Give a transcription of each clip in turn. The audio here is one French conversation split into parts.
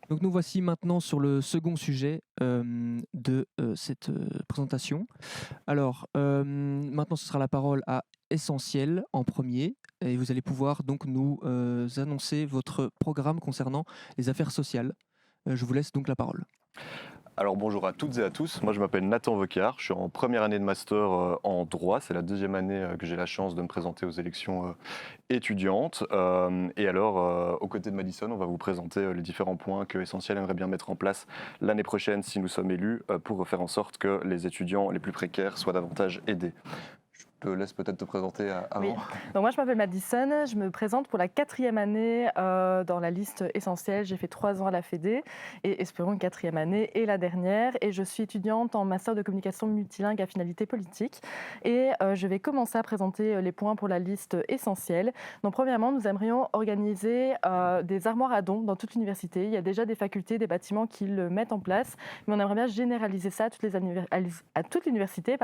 Donc nous voici maintenant sur le second sujet de cette présentation. Alors maintenant ce sera la parole à Essentiel en premier et vous allez pouvoir donc nous annoncer votre programme concernant les affaires sociales. Je vous laisse donc la parole. Alors bonjour à toutes et à tous, moi je m'appelle Nathan Vocard, je suis en première année de master en droit, c'est la deuxième année que j'ai la chance de me présenter aux élections étudiantes. Et alors aux côtés de Madison, on va vous présenter les différents points que Essentiel aimerait bien mettre en place l'année prochaine si nous sommes élus pour faire en sorte que les étudiants les plus précaires soient davantage aidés. Je te laisse peut-être te présenter Oui, avant. donc moi je m'appelle Madison, je me présente pour la 4e année dans la liste essentielle. J'ai fait 3 ans à la FEDE et espérons une 4e année et la dernière. Et je suis étudiante en master de communication multilingue à finalité politique. Et je vais commencer à présenter les points pour la liste essentielle. Donc premièrement, nous aimerions organiser des armoires à dons dans toute l'université. Il y a déjà des facultés, des bâtiments qui le mettent en place, mais on aimerait bien généraliser ça à toute l'université,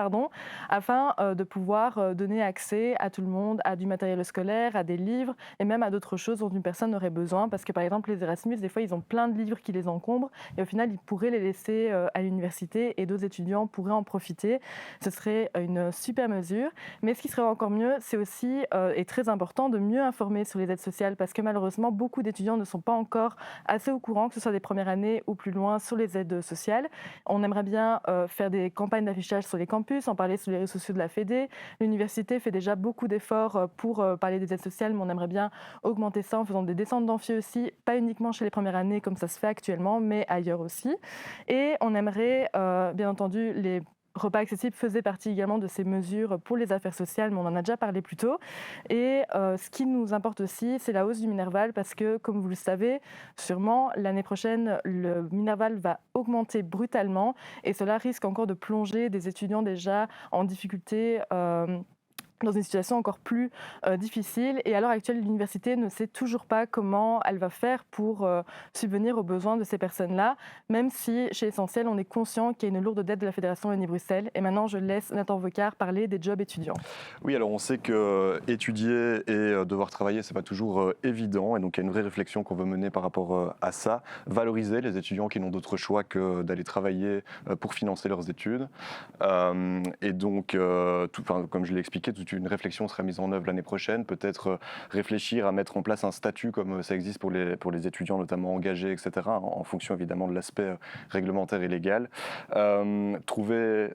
afin de pouvoir donner accès à tout le monde, à du matériel scolaire, à des livres et même à d'autres choses dont une personne aurait besoin. Parce que par exemple, les Erasmus, des fois, ils ont plein de livres qui les encombrent et au final, ils pourraient les laisser à l'université et d'autres étudiants pourraient en profiter. Ce serait une super mesure. Mais ce qui serait encore mieux, c'est aussi, et très important, de mieux informer sur les aides sociales parce que malheureusement, beaucoup d'étudiants ne sont pas encore assez au courant, que ce soit des premières années ou plus loin, sur les aides sociales. On aimerait bien faire des campagnes d'affichage sur les campus, en parler sur les réseaux sociaux de la FEDE. L'université fait déjà beaucoup d'efforts pour parler des aides sociales, mais on aimerait bien augmenter ça en faisant des descentes d'amphi aussi, pas uniquement chez les premières années comme ça se fait actuellement, mais ailleurs aussi. Et on aimerait, bien entendu, les repas accessibles faisaient partie également de ces mesures pour les affaires sociales, mais on en a déjà parlé plus tôt. Et ce qui nous importe aussi, c'est la hausse du Minerval, parce que, comme vous le savez, sûrement, l'année prochaine, le Minerval va augmenter brutalement, et cela risque encore de plonger des étudiants déjà en difficulté dans une situation encore plus difficile. Et à l'heure actuelle, l'université ne sait toujours pas comment elle va faire pour subvenir aux besoins de ces personnes-là, même si chez Essentiel, on est conscient qu'il y a une lourde dette de la Fédération Wallonie-Bruxelles. Et maintenant, je laisse Nathan Vocard parler des jobs étudiants. Oui, alors on sait que étudier et devoir travailler, c'est pas toujours évident, et donc il y a une vraie réflexion qu'on veut mener par rapport à ça, valoriser les étudiants qui n'ont d'autre choix que d'aller travailler pour financer leurs études. Et donc, comme je l'ai expliqué, toute une réflexion sera mise en œuvre l'année prochaine, peut-être réfléchir à mettre en place un statut comme ça existe pour les étudiants, notamment engagés, etc., en fonction évidemment de l'aspect réglementaire et légal. Trouver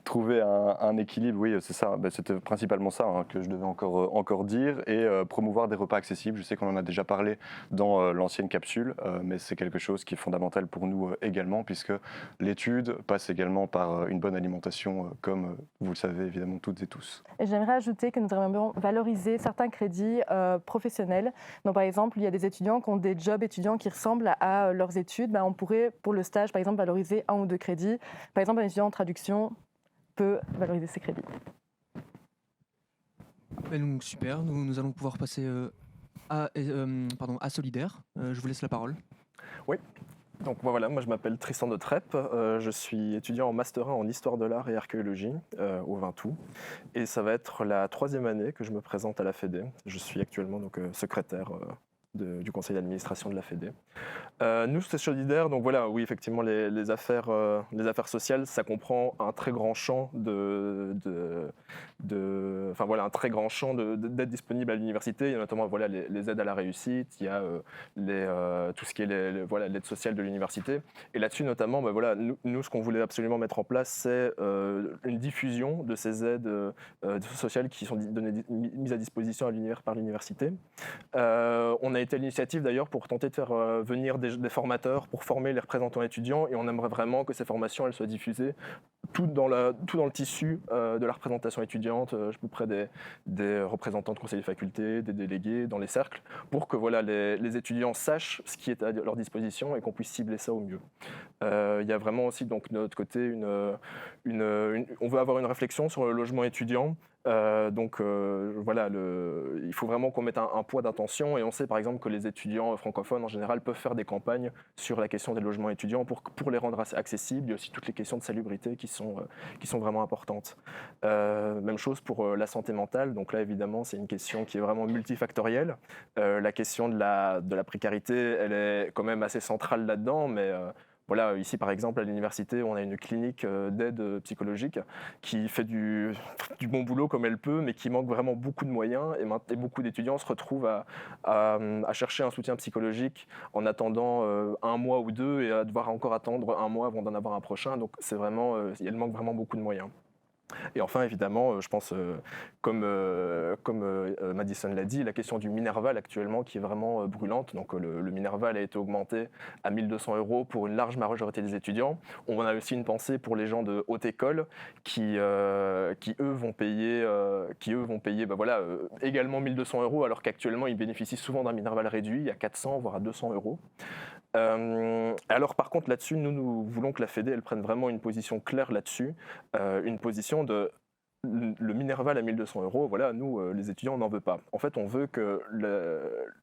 trouver un équilibre, oui, c'est ça. C'était principalement ça que je devais encore dire. Et promouvoir des repas accessibles. Je sais qu'on en a déjà parlé dans l'ancienne capsule, mais c'est quelque chose qui est fondamental pour nous également, puisque l'étude passe également par une bonne alimentation, comme vous le savez évidemment toutes et tous. Et j'aimerais ajouter que nous aimerions valoriser certains crédits professionnels. Donc, par exemple, il y a des étudiants qui ont des jobs étudiants qui ressemblent à leurs études. On pourrait, pour le stage, par exemple, valoriser 1 ou 2 crédits. Par exemple, un étudiant en traduction peut valoriser ses crédits. Donc super, nous allons pouvoir passer à Solidaire. Je vous laisse la parole. Oui, donc moi je m'appelle Tristan de Treppe, je suis étudiant en Master 1 en Histoire de l'art et Archéologie au Ventoux. Et ça va être la 3e année que je me présente à la FEDE. Je suis actuellement donc, secrétaire du conseil d'administration de la FEDE. Nous, c'est solidaire, donc voilà, oui, effectivement, les affaires sociales, ça comprend un très grand champ un très grand champ d'aides disponibles à l'université. Il y a notamment voilà, les aides à la réussite, il y a tout ce qui est l'aide sociale de l'université. Et là-dessus, notamment, nous, ce qu'on voulait absolument mettre en place, c'est une diffusion de ces aides sociales qui sont mises à disposition par l'université. On a été à l'initiative d'ailleurs pour tenter de faire venir des formateurs pour former les représentants étudiants, et on aimerait vraiment que ces formations elles soient diffusées tout dans le tissu de la représentation étudiante, auprès des représentants de conseils de faculté, des délégués, dans les cercles, pour que voilà, les étudiants sachent ce qui est à leur disposition et qu'on puisse cibler ça au mieux. Il y a vraiment aussi donc, de notre côté on veut avoir une réflexion sur le logement étudiant. Voilà, il faut vraiment qu'on mette un poids d'attention et on sait par exemple que les étudiants francophones en général peuvent faire des campagnes sur la question des logements étudiants pour les rendre assez accessibles. Il y a aussi toutes les questions de salubrité qui sont vraiment importantes. Même chose pour la santé mentale. Donc là, évidemment, c'est une question qui est vraiment multifactorielle. La question de la précarité, elle est quand même assez centrale là-dedans, mais voilà, ici par exemple à l'université, on a une clinique d'aide psychologique qui fait du bon boulot comme elle peut, mais qui manque vraiment beaucoup de moyens et beaucoup d'étudiants se retrouvent à chercher un soutien psychologique en attendant un mois ou deux et à devoir encore attendre un mois avant d'en avoir un prochain. Donc c'est vraiment, il manque vraiment beaucoup de moyens. Et enfin, évidemment, je pense, comme Madison l'a dit, la question du Minerval actuellement qui est vraiment brûlante. Donc le Minerval a été augmenté à 1 200 € pour une large majorité des étudiants. On a aussi une pensée pour les gens de haute école qui eux vont payer, également 1 200 € alors qu'actuellement ils bénéficient souvent d'un Minerval réduit à 400 voire à 200 €. Alors par contre là-dessus, nous voulons que la Fédé elle prenne vraiment une position claire là-dessus, une position de le Minerval à 1 200 €, voilà, nous les étudiants on n'en veut pas. En fait on veut que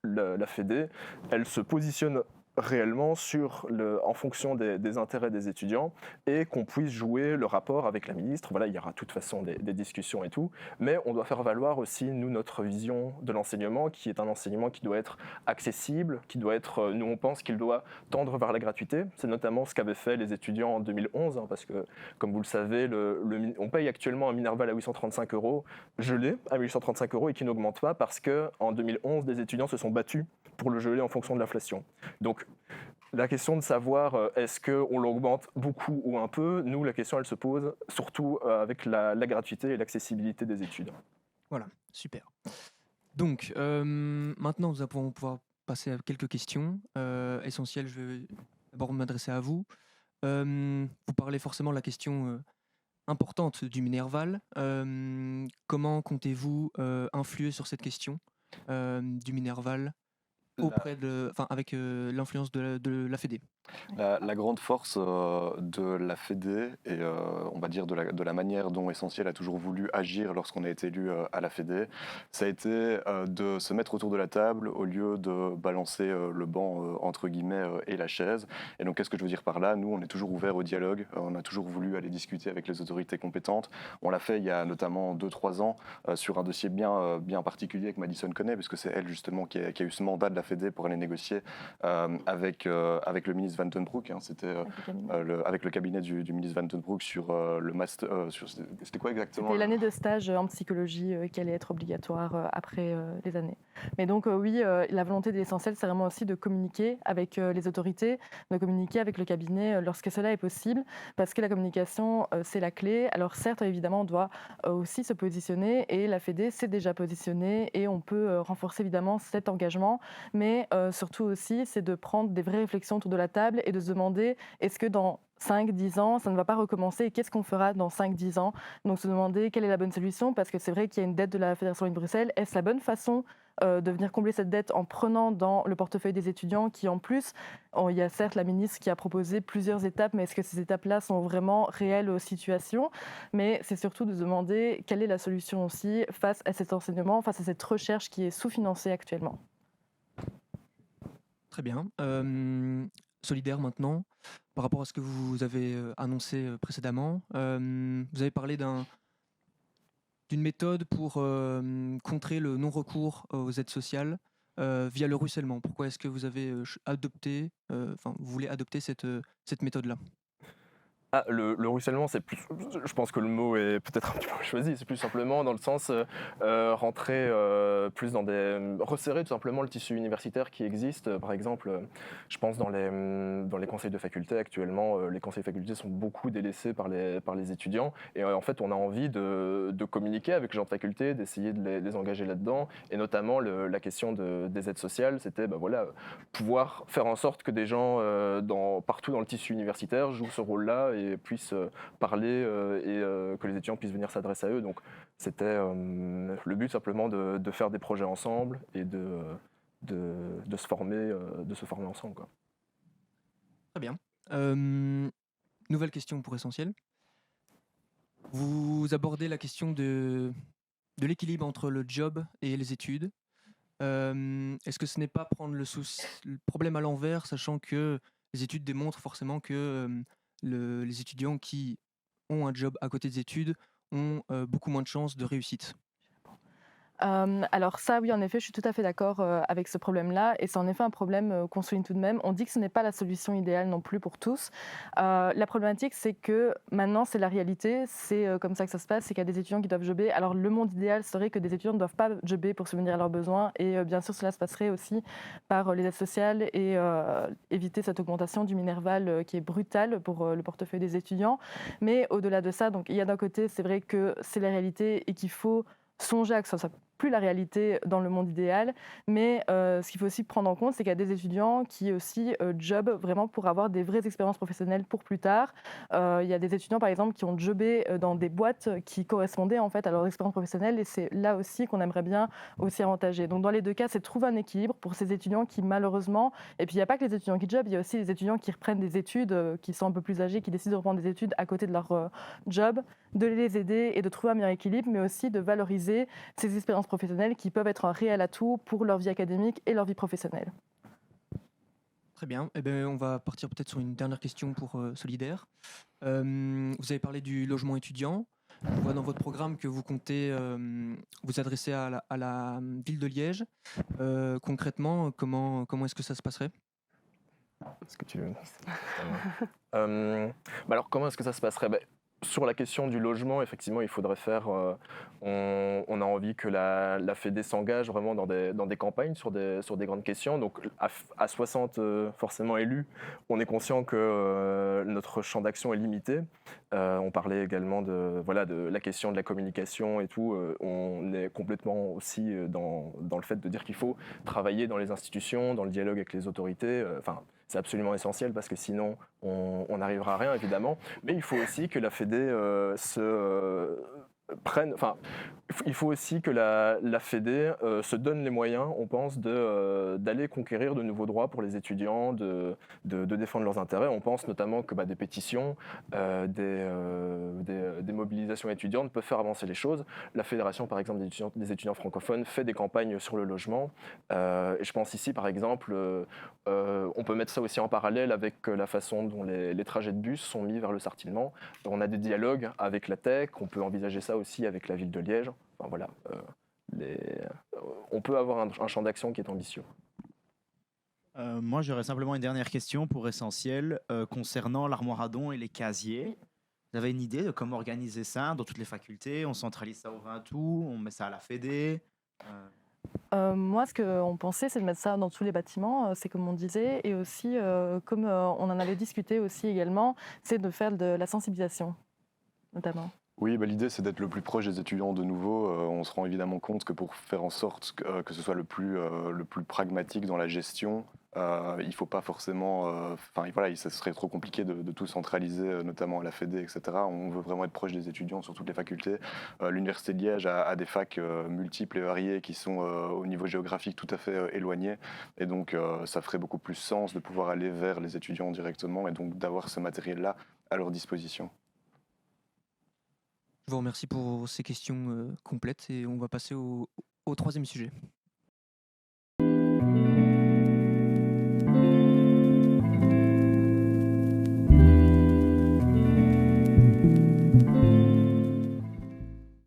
la Fédé elle se positionne réellement en fonction des intérêts des étudiants et qu'on puisse jouer le rapport avec la ministre. Voilà, il y aura de toute façon des discussions et tout, mais on doit faire valoir aussi, nous, notre vision de l'enseignement, qui est un enseignement qui doit être accessible, qui doit être, nous on pense qu'il doit tendre vers la gratuité. C'est notamment ce qu'avaient fait les étudiants en 2011, hein, parce que, comme vous le savez, on paye actuellement un Minerval à 835 € gelé, à 835 € et qui n'augmente pas parce qu'en 2011, des étudiants se sont battus pour le geler en fonction de l'inflation. Donc, la question de savoir est-ce qu'on l'augmente beaucoup ou un peu, nous, la question, elle se pose surtout avec la gratuité et l'accessibilité des études. Voilà, super. Donc, maintenant, nous allons pouvoir passer à quelques questions essentielles. Je vais d'abord m'adresser à vous. Vous parlez forcément de la question importante du Minerval. Comment comptez-vous influer sur cette question du Minerval avec l'influence de la Fédé? La grande force de la Fédé et on va dire de la manière dont Essentiel a toujours voulu agir lorsqu'on a été élu à la Fédé, ça a été de se mettre autour de la table au lieu de balancer le banc entre guillemets et la chaise. Et donc qu'est-ce que je veux dire par là? Nous, on est toujours ouvert au dialogue, on a toujours voulu aller discuter avec les autorités compétentes. On l'a fait il y a notamment 2-3 ans sur un dossier bien particulier que Madison connaît, parce que c'est elle justement qui a eu ce mandat de la Fédé pour aller négocier avec le ministre Van Den Broek, hein, c'était avec le cabinet du ministre Van Den Broek sur le master. C'était quoi exactement? C'était l'année de stage en psychologie qui allait être obligatoire après les années. Mais donc oui, la volonté de l'essentiel, c'est vraiment aussi de communiquer avec les autorités, de communiquer avec le cabinet lorsque cela est possible, parce que la communication, c'est la clé. Alors certes, évidemment, on doit aussi se positionner, et la Fédé s'est déjà positionnée, et on peut renforcer évidemment cet engagement, mais surtout aussi, c'est de prendre des vraies réflexions autour de la table et de se demander, est-ce que dans 5-10 ans, ça ne va pas recommencer, et qu'est-ce qu'on fera dans 5-10 ans? Donc se demander quelle est la bonne solution, parce que c'est vrai qu'il y a une dette de la Fédération Wallonie-Bruxelles. Est-ce la bonne façon de venir combler cette dette en prenant dans le portefeuille des étudiants qui, en plus, il y a certes la ministre qui a proposé plusieurs étapes, mais est-ce que ces étapes-là sont vraiment réelles aux situations? Mais c'est surtout de se demander quelle est la solution aussi face à cet enseignement, face à cette recherche qui est sous-financée actuellement. Très bien. Solidaire maintenant, par rapport à ce que vous avez annoncé précédemment, vous avez parlé d'une méthode pour contrer le non-recours aux aides sociales via le ruissellement. Pourquoi est-ce que vous avez vous voulez adopter cette méthode-là? Le ruissellement, c'est plus. Je pense que le mot est peut-être un petit peu choisi. C'est plus simplement dans le sens rentrer plus resserrer tout simplement le tissu universitaire qui existe. Par exemple, je pense dans les conseils de faculté actuellement, les conseils de faculté sont beaucoup délaissés par les étudiants. Et en fait, on a envie de communiquer avec les gens de faculté, d'essayer de les engager là-dedans. Et notamment, la question des aides sociales, c'était pouvoir faire en sorte que des gens partout dans le tissu universitaire jouent ce rôle-là et puissent parler et que les étudiants puissent venir s'adresser à eux. Donc c'était le but simplement de faire des projets ensemble et de se former ensemble, quoi. Très bien. Nouvelle question pour Essentiel. Vous abordez la question de de l'équilibre entre le job et les études. Est-ce que ce n'est pas prendre le problème à l'envers, sachant que les études démontrent forcément que les étudiants qui ont un job à côté des études ont beaucoup moins de chances de réussite? Alors ça, oui, en effet, je suis tout à fait d'accord avec ce problème-là, et c'est en effet un problème qu'on souligne tout de même. On dit que ce n'est pas la solution idéale non plus pour tous. La problématique, c'est que maintenant, c'est la réalité, c'est comme ça que ça se passe, c'est qu'il y a des étudiants qui doivent jobber. Alors le monde idéal serait que des étudiants ne doivent pas jobber pour subvenir à leurs besoins, et bien sûr, cela se passerait aussi par les aides sociales et éviter cette augmentation du Minerval qui est brutale pour le portefeuille des étudiants. Mais au-delà de ça, donc il y a d'un côté, c'est vrai que c'est la réalité et qu'il faut songer à que ça soit plus la réalité dans le monde idéal, mais ce qu'il faut aussi prendre en compte, c'est qu'il y a des étudiants qui aussi jobent vraiment pour avoir des vraies expériences professionnelles pour plus tard. Il y a des étudiants, par exemple, qui ont jobé dans des boîtes qui correspondaient en fait à leur expérience professionnelle, et c'est là aussi qu'on aimerait bien aussi avantager. Donc dans les deux cas, c'est de trouver un équilibre pour ces étudiants qui malheureusement, et puis il n'y a pas que les étudiants qui jobent, il y a aussi les étudiants qui reprennent des études, qui sont un peu plus âgés, qui décident de reprendre des études à côté de leur job, de les aider et de trouver un meilleur équilibre, mais aussi de valoriser ces expériences professionnelles qui peuvent être un réel atout pour leur vie académique et leur vie professionnelle. Très bien. Eh ben, on va partir peut-être sur une dernière question pour Solidaire. Vous avez parlé du logement étudiant. On voit dans votre programme que vous comptez vous adresser à la ville de Liège. Concrètement, comment est-ce que ça se passerait? Est-ce que tu veux... alors, comment est-ce que ça se passerait? Sur la question du logement, effectivement, il faudrait faire. On a envie que la Fédé s'engage vraiment dans des campagnes sur des grandes questions. Donc, à 60 forcément élus, on est conscient que notre champ d'action est limité. On parlait également de la question de la communication et tout. On est complètement aussi dans le fait de dire qu'il faut travailler dans les institutions, dans le dialogue avec les autorités. C'est absolument essentiel parce que sinon, on n'arrivera à rien, évidemment. Mais il faut aussi que la Fédé il faut aussi que la Fédé se donne les moyens, on pense, d'aller conquérir de nouveaux droits pour les étudiants, de défendre leurs intérêts. On pense notamment que des pétitions, des mobilisations étudiantes peuvent faire avancer les choses. La Fédération, par exemple, des étudiants francophones fait des campagnes sur le logement. Et je pense ici, par exemple, on peut mettre ça aussi en parallèle avec la façon dont les trajets de bus sont mis vers le Sartillement. On a des dialogues avec la TEC, on peut envisager ça aussi avec la ville de Liège. Enfin, voilà, on peut avoir un champ d'action qui est ambitieux. Moi, j'aurais simplement une dernière question pour Essentiel concernant l'armoire à dons et les casiers. Vous avez une idée de comment organiser ça dans toutes les facultés? On centralise ça au 20 août, on met ça à la Fédé? Moi, ce qu'on pensait, c'est de mettre ça dans tous les bâtiments, c'est comme on disait, et aussi, comme on en avait discuté aussi également, c'est de faire de la sensibilisation, notamment. Oui, l'idée c'est d'être le plus proche des étudiants de nouveau. On se rend évidemment compte que pour faire en sorte que ce soit le plus pragmatique dans la gestion, il ne faut pas forcément... ça serait trop compliqué de tout centraliser, notamment à la Fédé, etc. On veut vraiment être proche des étudiants sur toutes les facultés. L'Université de Liège a des facs multiples et variées qui sont au niveau géographique tout à fait éloignés. Et donc ça ferait beaucoup plus sens de pouvoir aller vers les étudiants directement et donc d'avoir ce matériel-là à leur disposition. Je vous remercie pour ces questions complètes et on va passer au troisième sujet.